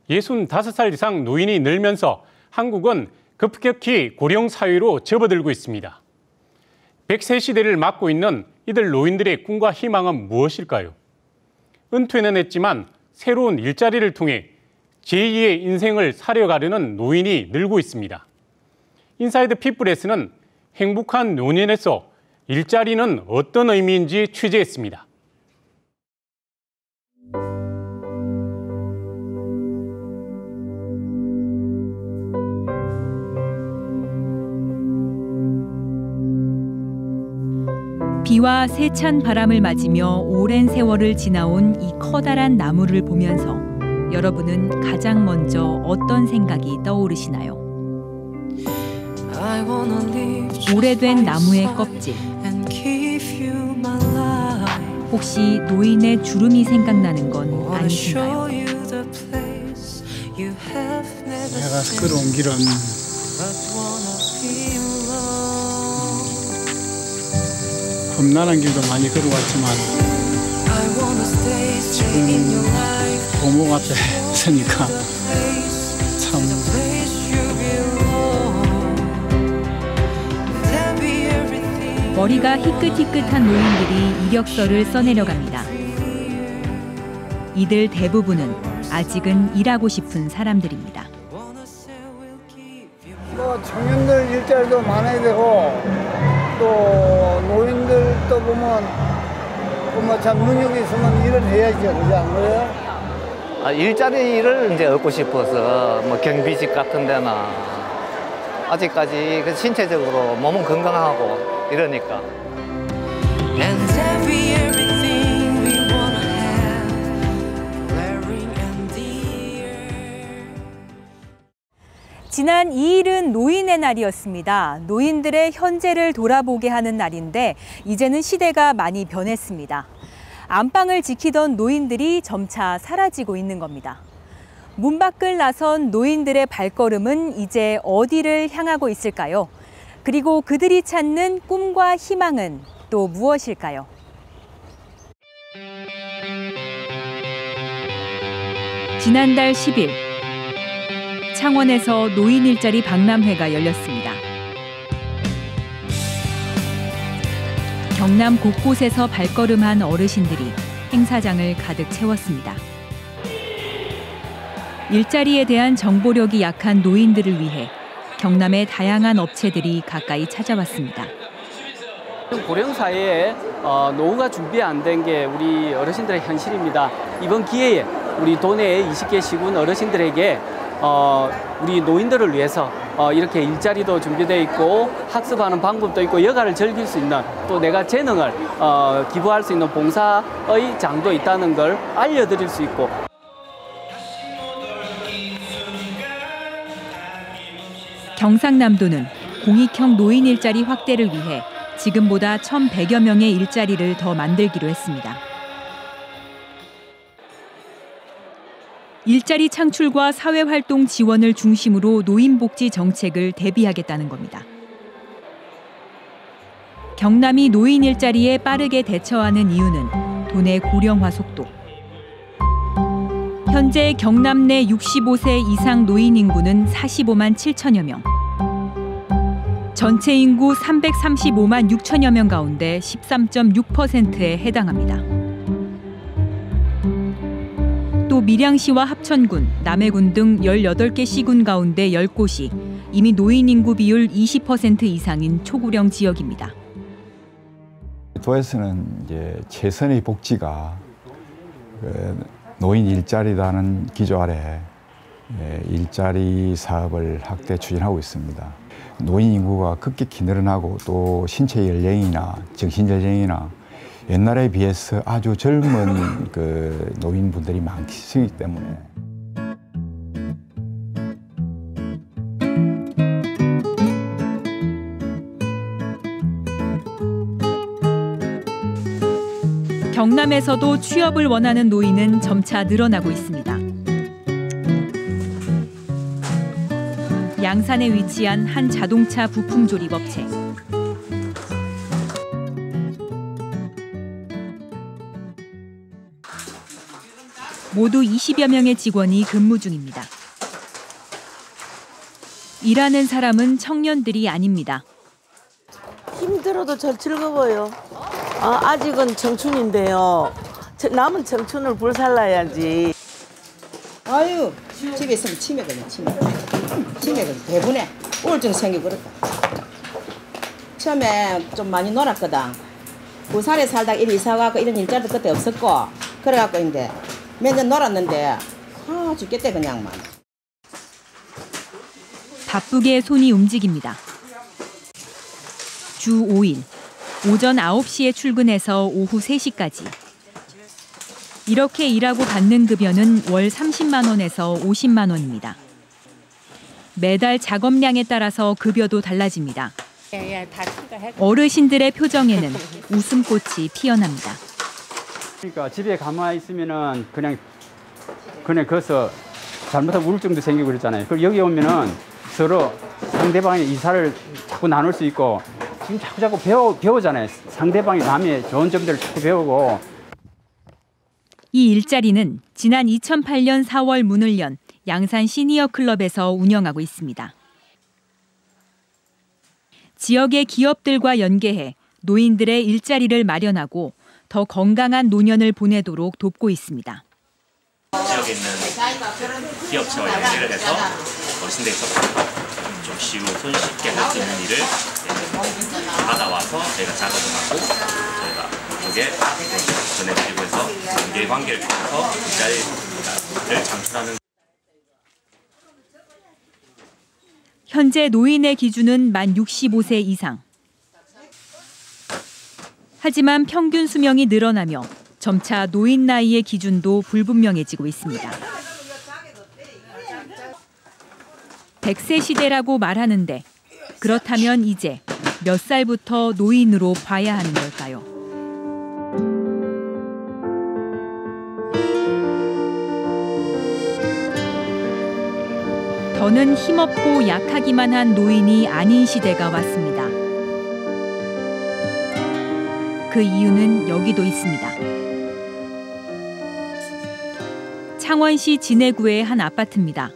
65살 이상 노인이 늘면서 한국은 급격히 고령 사회로 접어들고 있습니다. 100세 시대를 맞고 있는 이들 노인들의 꿈과 희망은 무엇일까요? 은퇴는 했지만 새로운 일자리를 통해 제2의 인생을 살아가려는 노인이 늘고 있습니다. 인사이드 피플에서는 행복한 노년에서 일자리는 어떤 의미인지 취재했습니다. 비와 세찬 바람을 맞으며 오랜 세월을 지나온 이 커다란 나무를 보면서 여러분은 가장 먼저 어떤 생각이 떠오르시나요? 오래된 나무의 껍질. 혹시 노인의 주름이 생각나는 건 아니신가요? 내가 걸어온 길은 험난한 길도 많이 걸어왔지만 지금 고모 앞에 서니까 참 머리가 희끗희끗한 노인들이 이력서를 써내려갑니다. 이들 대부분은 아직은 일하고 싶은 사람들입니다. 청년들 일자리도 많아야 되고 또 노인들도 보면 참 능력이 있으면 일을 해야죠. 그렇지 않나요? 일자리를 이제 얻고 싶어서 뭐 경비직 같은 데나 아직까지 신체적으로 몸은 건강하고 이러니까. 지난 2일은 노인의 날이었습니다. 노인들의 현재를 돌아보게 하는 날인데 이제는 시대가 많이 변했습니다. 안방을 지키던 노인들이 점차 사라지고 있는 겁니다. 문 밖을 나선 노인들의 발걸음은 이제 어디를 향하고 있을까요? 그리고 그들이 찾는 꿈과 희망은 또 무엇일까요? 지난달 10일 창원에서 노인 일자리 박람회가 열렸습니다. 경남 곳곳에서 발걸음한 어르신들이 행사장을 가득 채웠습니다. 일자리에 대한 정보력이 약한 노인들을 위해 경남의 다양한 업체들이 가까이 찾아왔습니다. 고령 사회에 노후가 준비 안 된 게 우리 어르신들의 현실입니다. 이번 기회에 우리 도내 20개 시군 어르신들에게 우리 노인들을 위해서 이렇게 일자리도 준비되어 있고 학습하는 방법도 있고 여가를 즐길 수 있는 또 내가 재능을 기부할 수 있는 봉사의 장도 있다는 걸 알려드릴 수 있고. 경상남도는 공익형 노인 일자리 확대를 위해 지금보다 1,100여 명의 일자리를 더 만들기로 했습니다. 일자리 창출과 사회활동 지원을 중심으로 노인복지 정책을 대비하겠다는 겁니다. 경남이 노인 일자리에 빠르게 대처하는 이유는 도내 고령화 속도. 현재 경남 내 65세 이상 노인 인구는 45만 7천여 명. 전체 인구 335만 6천여 명 가운데 13.6%에 해당합니다. 또 밀양시와 합천군, 남해군 등 18개 시군 가운데 10곳이 이미 노인 인구 비율 20% 이상인 초고령 지역입니다. 도에서는 이제 최선의 복지가 노인 일자리라는 기조 아래 일자리 사업을 확대 추진하고 있습니다. 노인 인구가 급격히 늘어나고 또 신체 연령이나 정신 연령이나 옛날에 비해서 아주 젊은 노인분들이 많기 때문에 경남에서도 취업을 원하는 노인은 점차 늘어나고 있습니다. 양산에 위치한 한 자동차 부품 조립 업체. 모두 20여 명의 직원이 근무 중입니다. 일하는 사람은 청년들이 아닙니다. 힘들어도 잘 즐거워요. 아직은 청춘인데요. 남은 청춘을 불살라야지. 아유, 집에 있으면 치매 걸려, 치매. 치매 걸려, 대분해. 우울증 생기고 그렇다. 처음에 좀 많이 놀았거든. 부산에 살다가 이리 이사 가고 이런 일자리도 그때 없었고, 그래갖고 이제 몇 년 놀았는데, 죽겠대, 그냥만. 바쁘게 손이 움직입니다. 주 5일, 오전 9시에 출근해서 오후 3시까지. 이렇게 일하고 받는 급여는 월 30만 원에서 50만 원입니다. 매달 작업량에 따라서 급여도 달라집니다. 어르신들의 표정에는 웃음꽃이 피어납니다. 그러니까 집에 가만히 있으면은 그냥 거기서 잘못하면 우울증도 생기고 그랬잖아요. 그리고 여기 오면은 서로 상대방의 이사를 자꾸 나눌 수 있고 지금 자꾸 배우잖아요. 상대방이 남의 좋은 점들을 자꾸 배우고. 이 일자리는 지난 2008년 4월 문을 연 양산 시니어 클럽에서 운영하고 있습니다. 지역의 기업들과 연계해 노인들의 일자리를 마련하고 더 건강한 노년을 보내도록 돕고 있습니다. 지역에 있는 기업체와 연계를 해서 어르신들이 좀 쉬고 손쉽게 할 수 있는 일을 받아와서 저희가 작업을 하고 저희가 그게 전해드리고 해서 연계 관계를 통해서 일자리를 창출하는. 현재 노인의 기준은 만 65세 이상. 하지만 평균 수명이 늘어나며 점차 노인 나이의 기준도 불분명해지고 있습니다. 100세 시대라고 말하는데 그렇다면 이제 몇 살부터 노인으로 봐야 하는 걸까요? 더는 힘없고 약하기만 한 노인이 아닌 시대가 왔습니다. 그 이유는 여기도 있습니다. 창원시 진해구의 한 아파트입니다.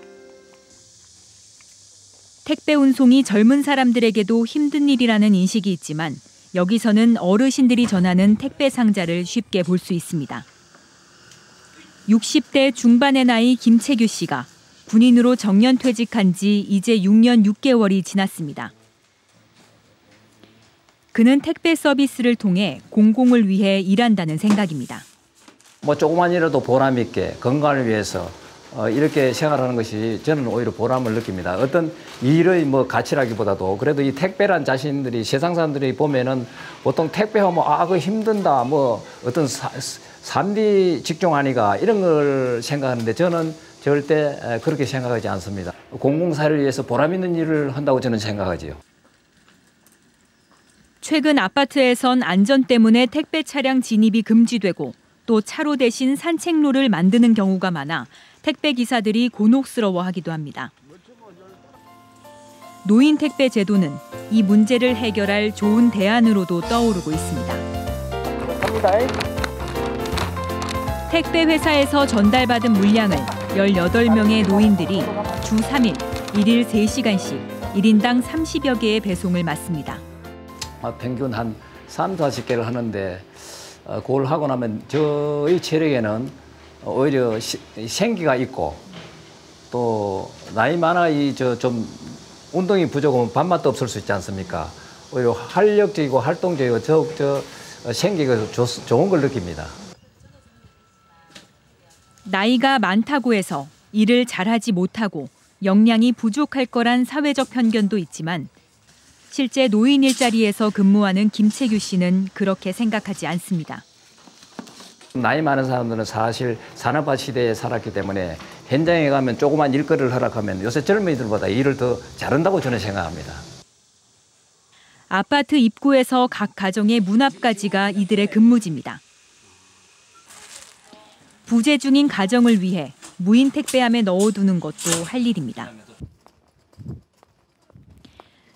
택배 운송이 젊은 사람들에게도 힘든 일이라는 인식이 있지만 여기서는 어르신들이 전하는 택배 상자를 쉽게 볼 수 있습니다. 60대 중반의 나이 김채규 씨가 군인으로 정년퇴직한 지 이제 6년 6개월이 지났습니다. 그는 택배 서비스를 통해 공공을 위해 일한다는 생각입니다. 조그만이라도 보람 있게 건강을 위해서 이렇게 생활하는 것이 저는 오히려 보람을 느낍니다. 어떤 일의 가치라기보다도 그래도 이 택배란 자신들이 세상 사람들이 보면은 보통 택배하면 그거 힘든다 어떤 3D 직종하니까 이런 걸 생각하는데 저는 절대 그렇게 생각하지 않습니다. 공공사회를 위해서 보람 있는 일을 한다고 저는 생각하지요. 최근 아파트에선 안전 때문에 택배 차량 진입이 금지되고 또 차로 대신 산책로를 만드는 경우가 많아 택배 기사들이 곤혹스러워하기도 합니다. 노인 택배 제도는 이 문제를 해결할 좋은 대안으로도 떠오르고 있습니다. 택배 회사에서 전달받은 물량을 18명의 노인들이 주 3일, 1일 3시간씩 1인당 30여 개의 배송을 맡습니다. 평균 한 3, 40개를 하는데 그걸 하고 나면 저희 체력에는 오히려 생기가 있고 또 나이 많아 좀 운동이 부족하면 밥맛도 없을 수 있지 않습니까? 오히려 활력적이고 활동적이고 생기가 좋은 걸 느낍니다. 나이가 많다고 해서 일을 잘하지 못하고 역량이 부족할 거란 사회적 편견도 있지만 실제 노인 일자리에서 근무하는 김채규 씨는 그렇게 생각하지 않습니다. 나이 많은 사람들은 사실 산업화 시대에 살았기 때문에 현장에 가면 조그만 일거리를 허락하면 요새 젊은이들보다 일을 더 잘한다고 저는 생각합니다. 아파트 입구에서 각 가정의 문 앞까지가 이들의 근무지입니다. 부재 중인 가정을 위해 무인 택배함에 넣어두는 것도 할 일입니다.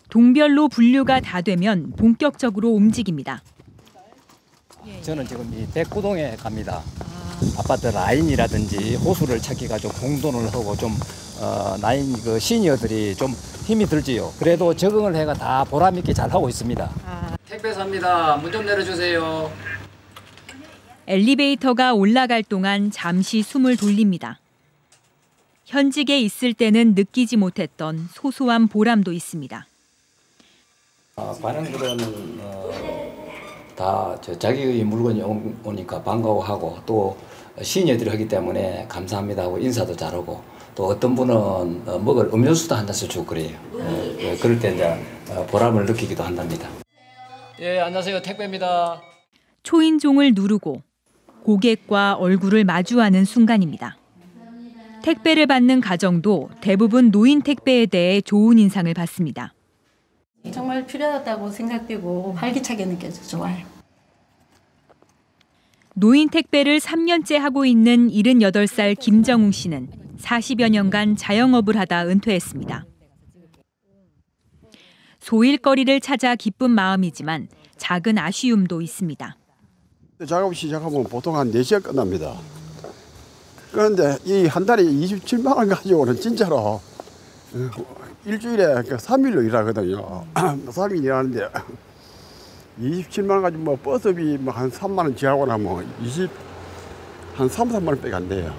동별로 분류가 다 되면 본격적으로 움직입니다. 저는 지금 이 백구동에 갑니다. 아파트 라인이라든지 호수를 찾기가 좀 공돈을 하고 좀 나인 그 시니어들이 좀 힘이 들지요. 그래도 적응을 해가 다 보람 있게 잘 하고 있습니다. 택배사입니다. 문 좀 내려주세요. 엘리베이터가 올라갈 동안 잠시 숨을 돌립니다. 현직에 있을 때는 느끼지 못했던 소소한 보람도 있습니다. 관행들은 다 자기의 물건이 오니까 반가워하고 또 시니어들이 하기 때문에 감사합니다 하고 인사도 잘하고 또 어떤 분은 먹을 음료수도 한 잔씩 주고 그래요. 그럴 때 이제 보람을 느끼기도 한답니다. 예, 안녕하세요. 택배입니다. 초인종을 누르고 고객과 얼굴을 마주하는 순간입니다. 택배를 받는 가정도 대부분 노인 택배에 대해 좋은 인상을 받습니다. 정말 필요하다고 생각되고 활기차게 느껴져 좋아요. 노인 택배를 3년째 하고 있는 78살 김정웅 씨는 40여 년간 자영업을 하다 은퇴했습니다. 소일거리를 찾아 기쁜 마음이지만 작은 아쉬움도 있습니다. 작업 시작하면 보통 한 4시간 끝납니다. 그런데 이 한 달에 27만 원 가지고는 진짜로 일주일에 3일로 일하거든요. 3일 일하는데 27만 원 가지고 뭐 버스비 뭐 한 3만 원 지하고 나면 한 3, 4만 원밖에 안 돼요.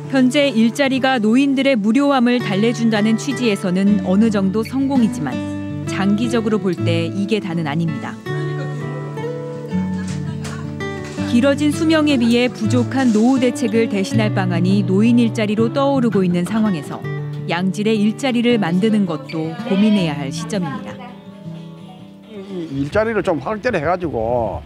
현재 일자리가 노인들의 무료함을 달래준다는 취지에서는 어느 정도 성공이지만 장기적으로 볼 때 이게 다는 아닙니다. 길어진 수명에 비해 부족한 노후 대책을 대신할 방안이 노인 일자리로 떠오르고 있는 상황에서 양질의 일자리를 만드는 것도 고민해야 할 시점입니다. 일자리를 좀 확대를 해가지고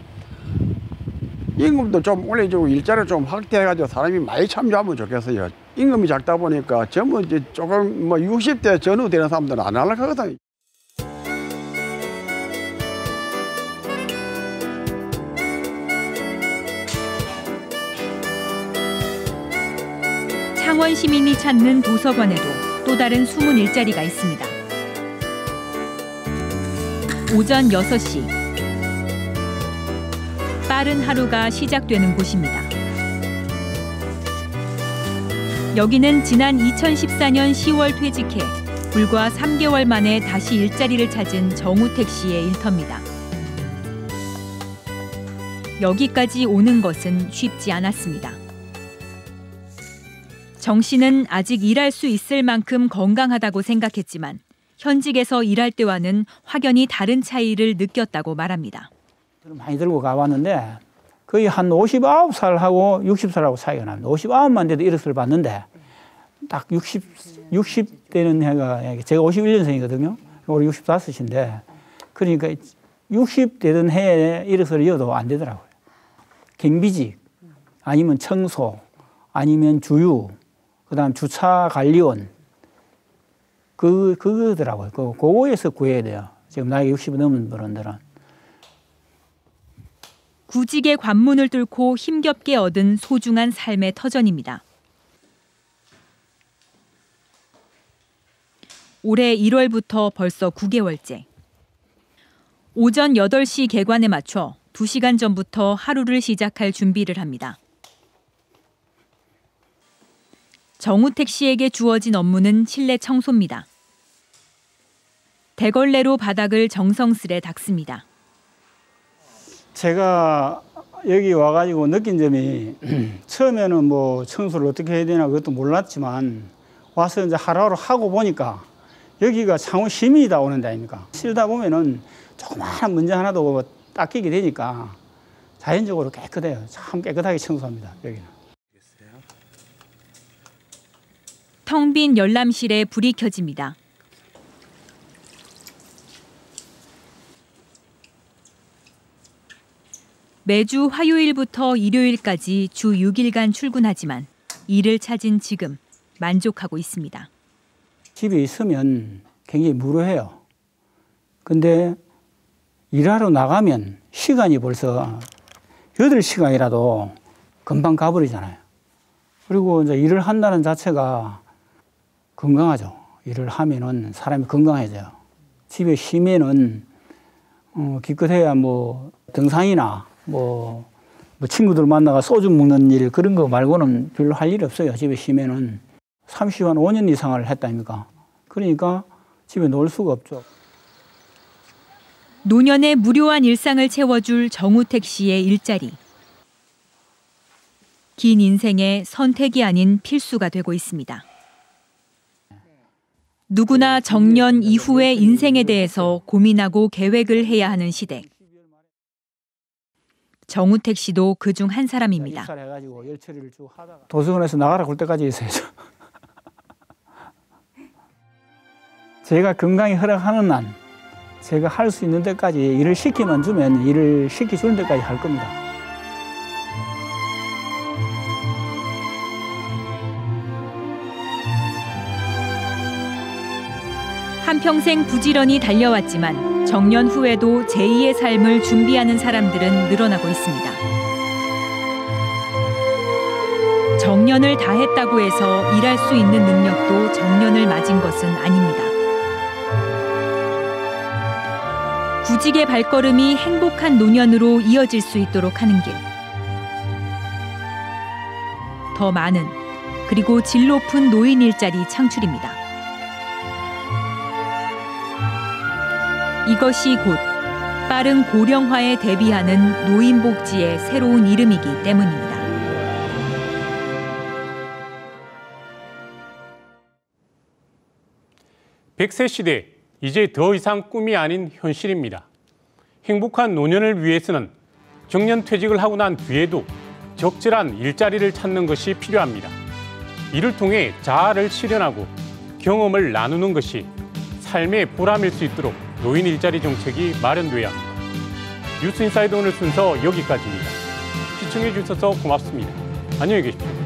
임금도 좀 올려주고 일자리를 좀 확대해가지고 사람이 많이 참여하면 좋겠어요. 임금이 작다 보니까 전부 이제 조금 뭐 60대 전후 되는 사람들은 안 하려고 하거든요. 창원 시민이 찾는 도서관에도 또 다른 숨은 일자리가 있습니다. 오전 6시. 빠른 하루가 시작되는 곳입니다. 여기는 지난 2014년 10월 퇴직해 불과 3개월 만에 다시 일자리를 찾은 정우택 씨의 일터입니다. 여기까지 오는 것은 쉽지 않았습니다. 정 씨는 아직 일할 수 있을 만큼 건강하다고 생각했지만 현직에서 일할 때와는 확연히 다른 차이를 느꼈다고 말합니다. 많이 들고 가봤는데 거의 한 59살하고 60살하고 차이가 납니다. 59만 돼도 이력서를 봤는데 딱 60 되는 해가 제가 51년생이거든요. 올해 65인데 그러니까 60 되던 해에 이력서를 이어도 안 되더라고요. 경비직 아니면 청소 아니면 주유 그다음 주차 관리원 그거더라고요. 그거에서 구해야 돼요. 지금 나이가 60이 넘은 분들은. 구직의 관문을 뚫고 힘겹게 얻은 소중한 삶의 터전입니다. 올해 1월부터 벌써 9개월째. 오전 8시 개관에 맞춰 2시간 전부터 하루를 시작할 준비를 합니다. 정우택 씨에게 주어진 업무는 실내 청소입니다. 대걸레로 바닥을 정성스레 닦습니다. 제가 여기 와가지고 느낀 점이 처음에는 뭐 청소를 어떻게 해야 되나 그것도 몰랐지만 와서 이제 하루하루 하고 보니까 여기가 창원 시민이다 오는 데 아닙니까? 실다 보면은 조그마한 문제 하나도 닦이게 되니까 자연적으로 깨끗해요. 참 깨끗하게 청소합니다, 여기는. 텅 빈 열람실에 불이 켜집니다. 매주 화요일부터 일요일까지 주 6일간 출근하지만 일을 찾은 지금 만족하고 있습니다. 집에 있으면 굉장히 무료해요. 근데 일하러 나가면 시간이 벌써 8시간이라도 금방 가버리잖아요. 그리고 이제 일을 한다는 자체가 건강하죠. 일을 하면은 사람이 건강해져요. 집에 쉬면은 기껏해야 뭐 등산이나 뭐 친구들 만나가 소주 먹는 일 그런 거 말고는 별로 할 일이 없어요. 집에 쉬면은 30한 5년 이상을 했다니까. 그러니까 집에 놀 수가 없죠. 노년의 무료한 일상을 채워줄 정우택 씨의 일자리. 긴 인생의 선택이 아닌 필수가 되고 있습니다. 누구나 정년 이후의 인생에 대해서 고민하고 계획을 해야 하는 시대. 정우택 씨도 그중 한 사람입니다. 도서관에서 나가라 굴 때까지 있어야죠. 제가 건강이 허락하는 한 제가 할 수 있는 데까지 일을 시키만 주면 일을 시켜주는 데까지 할 겁니다. 한평생 부지런히 달려왔지만 정년 후에도 제2의 삶을 준비하는 사람들은 늘어나고 있습니다. 정년을 다했다고 해서 일할 수 있는 능력도 정년을 맞은 것은 아닙니다. 구직의 발걸음이 행복한 노년으로 이어질 수 있도록 하는 길. 더 많은 그리고 질 높은 노인 일자리 창출입니다. 이것이 곧 빠른 고령화에 대비하는 노인복지의 새로운 이름이기 때문입니다. 백세 시대, 이제 더 이상 꿈이 아닌 현실입니다. 행복한 노년을 위해서는 정년퇴직을 하고 난 뒤에도 적절한 일자리를 찾는 것이 필요합니다. 이를 통해 자아를 실현하고 경험을 나누는 것이 삶의 보람일 수 있도록 노인 일자리 정책이 마련돼야 합니다. 뉴스인사이드 오늘 순서 여기까지입니다. 시청해 주셔서 고맙습니다. 안녕히 계십시오.